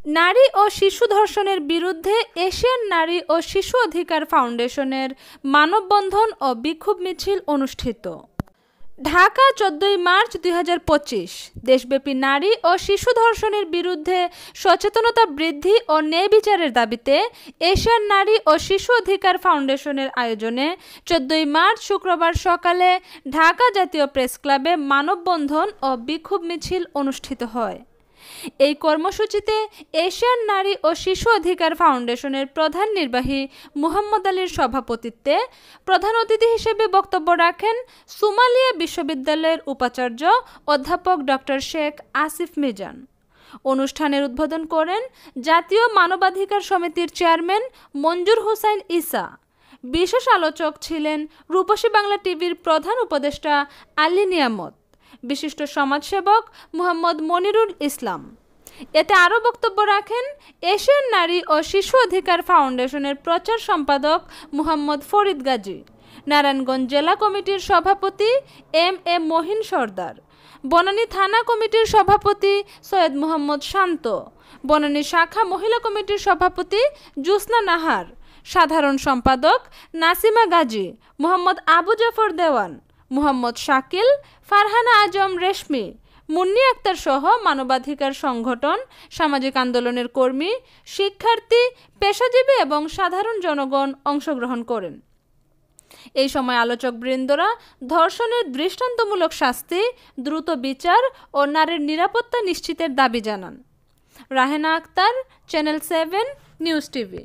নারী ও শিশু ধর্ষণের বিরুদ্ধে এশিয়ান নারী ও শিশু অধিকার ফাউন্ডেশনের মানববন্ধন ও বিক্ষোভ মিছিল অনুষ্ঠিত। ঢাকা ১৪ মার্চ ২০২৫। দেশব্যাপী নারী ও শিশু ধর্ষণের বিরুদ্ধে সচেতনতা বৃদ্ধি ও ন্যায় বিচারের দাবিতে এশিয়ান নারী ও শিশু অধিকার ফাউন্ডেশনের আয়োজনে ১৪ মার্চ শুক্রবার সকালে ঢাকা জাতীয় প্রেস ক্লাবে মানববন্ধন ও বিক্ষোভ মিছিল অনুষ্ঠিত হয়। এই কর্মসূচিতে এশিয়ান নারী ও শিশু অধিকার ফাউন্ডেশনের প্রধান নির্বাহী মুহাম্মদ আলীর সভাপতিত্বে প্রধান অতিথি হিসেবে বক্তব্য রাখেন সোমালিয়া বিশ্ববিদ্যালয়ের উপাচার্য অধ্যাপক ডক্টর শেখ আসিফ মিজান। অনুষ্ঠানের উদ্বোধন করেন জাতীয় মানবাধিকার সমিতির চেয়ারম্যান মঞ্জুর হোসাইন ঈসা। বিশেষ আলোচক ছিলেন রূপসী বাংলা টিভির প্রধান উপদেষ্টা আলী নিয়ামত, বিশিষ্ট সমাজসেবক মোহাম্মদ মনিরুল ইসলাম। এতে আরও বক্তব্য রাখেন এশিয়ান নারী ও শিশু অধিকার ফাউন্ডেশনের প্রচার সম্পাদক মোহাম্মদ ফরিদ গাজী, নারায়ণগঞ্জ জেলা কমিটির সভাপতি এম মহিন সর্দার, বনানী থানা কমিটির সভাপতি সৈয়দ মোহাম্মদ শান্ত, বনানী শাখা মহিলা কমিটির সভাপতি জুসনা নাহার, সাধারণ সম্পাদক নাসিমা গাজী, মোহাম্মদ আবু জাফর দেওয়ান, মোহাম্মদ শাকিল, ফারহানা আজম রেশমি, মুন্নি আক্তার সহ মানবাধিকার সংগঠন, সামাজিক আন্দোলনের কর্মী, শিক্ষার্থী, পেশাজীবী এবং সাধারণ জনগণ অংশগ্রহণ করেন। এই সময় আলোচকবৃন্দরা ধর্ষণের দৃষ্টান্তমূলক শাস্তি, দ্রুত বিচার ও নারীর নিরাপত্তা নিশ্চিতের দাবি জানান। Rahena Akter, channel 7 news TV.